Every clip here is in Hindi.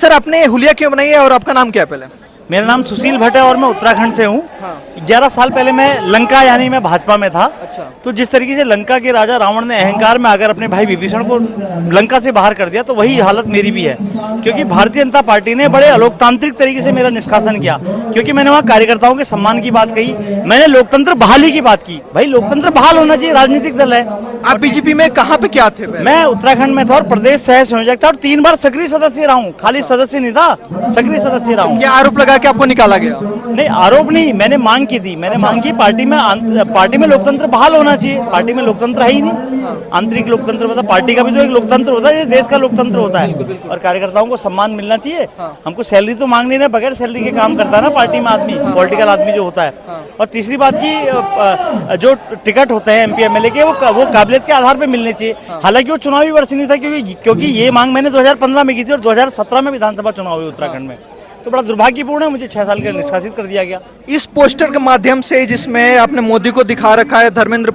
सर आपने हुलिया क्यों बनाई है और आपका नाम क्या है पहले? मेरा नाम सुशील भट्ट है और मैं उत्तराखंड से हूँ। हाँ। 11 साल पहले मैं लंका यानी मैं भाजपा में था। अच्छा। तो जिस तरीके से लंका के राजा रावण ने अहंकार में आकर अपने भाई विभीषण को लंका से बाहर कर दिया, तो वही हालत मेरी भी है। क्योंकि भारतीय जनता पार्टी ने बड़े अलोकतांत्रिक तरीके से मेरा निष्कासन किया, क्योंकि मैंने वहाँ कार्यकर्ताओं के सम्मान की बात कही, मैंने लोकतंत्र बहाली की बात की। भाई लोकतंत्र बहाल होना चाहिए, राजनीतिक दल है। आप बीजेपी में कहाँ पे क्या थे पहले? मैं उत्तराखंड में था और प्रदेश सह संयोजक था और 3 बार सक्रिय सदस्य रहा हूँ। खाली सदस्य नहीं था, सक्रिय सदस्य रहा हूँ। क्या आरोप लगा के आपको निकाला गया? नहीं, आरोप नहीं, मैंने मांग की थी। मैंने मांग की पार्टी में लोकतंत्र बहाल होना चाहिए। पार्टी में लोकतंत्र है ही नहीं। आंतरिक लोकतंत्र मतलब पार्टी का भी तो एक लोकतंत्र होता है, देश का लोकतंत्र होता है। और कार्यकर्ताओं को सम्मान मिलना चाहिए। हमको सैलरी तो मांग नहीं रहे, बगैर सैलरी के काम करता है ना पार्टी में आदमी, पॉलिटिकल आदमी जो होता है। और तीसरी बात की जो टिकट होते हैं एमपी एमएलए के, वो काबिलियत के आधार पर मिलने चाहिए। हालांकि वो चुनावी वर्ष नहीं था, क्योंकि ये मांग मैंने 2015 में की थी और 2017 में विधानसभा चुनाव हुए उत्तराखंड में। तो बड़ा दुर्भाग्यपूर्ण है, मुझे 6 साल के लिए निष्कासित कर दिया गया। इस पोस्टर के माध्यम से जिसमें आपने मोदी को दिखा रखा है, धर्मेंद्र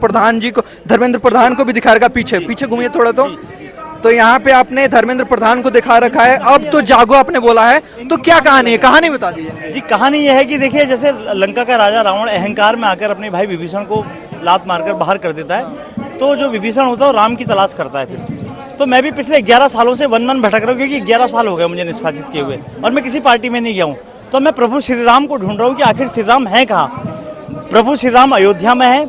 प्रधान को भी दिखा रखा, पीछे घूमिए थोड़ा। तो यहाँ पे आपने धर्मेंद्र प्रधान को दिखा रखा है, अब तो जागो आपने बोला है, तो क्या कहानी है? कहानी बता दीजिए जी। कहानी यह है कि देखिए, जैसे लंका का राजा रावण अहंकार में आकर अपने भाई विभीषण को लात मारकर बाहर कर देता है, तो जो विभीषण होता है वो राम की तलाश करता है फिर। तो मैं भी पिछले 11 सालों से वन भटक रहा हूँ, क्योंकि 11 साल हो गए मुझे निष्कासित किए हुए और मैं किसी पार्टी में नहीं गया हूँ। तो मैं प्रभु श्री राम को ढूंढ रहा हूँ कि आखिर श्री राम है कहाँ। प्रभु श्री राम अयोध्या में है,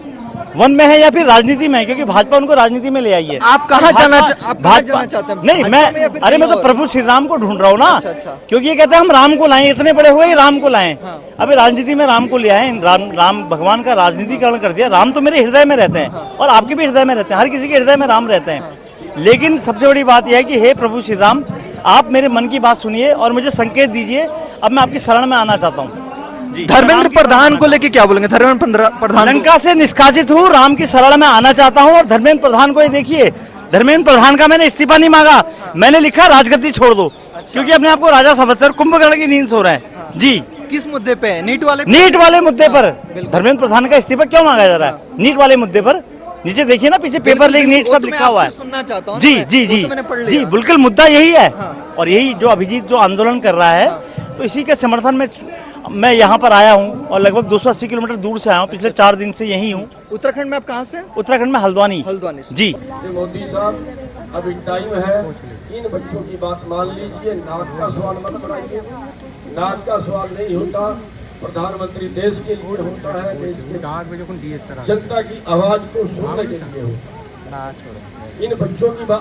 वन में है, या फिर राजनीति में है, क्योंकि भाजपा उनको राजनीति में ले आई है। आप कहाँ जाना चाहते हैं? नहीं, मैं तो प्रभु श्री राम को ढूंढ रहा हूँ ना। अच्छा। क्योंकि ये कहते हैं हम राम को लाएं, इतने बड़े हुए राम को लाएं। अभी राजनीति में राम को ले आए, राम भगवान का राजनीतिकरण कर दिया। राम तो मेरे हृदय में रहते हैं और आपके भी हृदय में रहते हैं, हर किसी के हृदय में राम रहते हैं। लेकिन सबसे बड़ी बात यह है कि हे प्रभु श्री राम, आप मेरे मन की बात सुनिए और मुझे संकेत दीजिए। अब मैं आपकी शरण में आना चाहता हूँ। धर्मेंद्र प्रधान को लेके क्या बोलेंगे? धर्मेंद्र प्रधान लंका से निष्कासित हूँ, राम की शरण में आना चाहता हूँ। और धर्मेंद्र प्रधान को ये देखिए, धर्मेंद्र प्रधान का मैंने इस्तीफा नहीं मांगा, मैंने लिखा राजगद्दी छोड़ दो। क्योंकि अपने आपको राजा समझते हैं, कुंभकर्ण की नींद सो रहे हैं जी। किस मुद्दे पे? नीट वाले मुद्दे पर धर्मेंद्र प्रधान का इस्तीफा क्यों मांगा जा रहा है? नीट वाले मुद्दे पर नीचे देखिए ना, पीछे पेपर लीक नीट सब लिखा हुआ है। सुनना चाहता हूं जी जी जी जी, बिल्कुल मुद्दा यही है। और यही जो अभिजीत जो आंदोलन कर रहा है, तो इसी के समर्थन में मैं यहाँ पर आया हूँ और लगभग 280 किलोमीटर दूर से आया हूँ। पिछले 4 दिन से यही हूँ। उत्तराखंड में आप कहाँ से? उत्तराखंड में हल्द्वानी से। जी। मोदी साहब, अभी टाइम है, इन बच्चों की बात मान लीजिए। नाक का सवाल मत बनाइए, नाक का सवाल नहीं होता। प्रधानमंत्री देश के लिए होता है, देश के जनता की आवाज को सुनने के लिए होता है। इन बच्चों की बात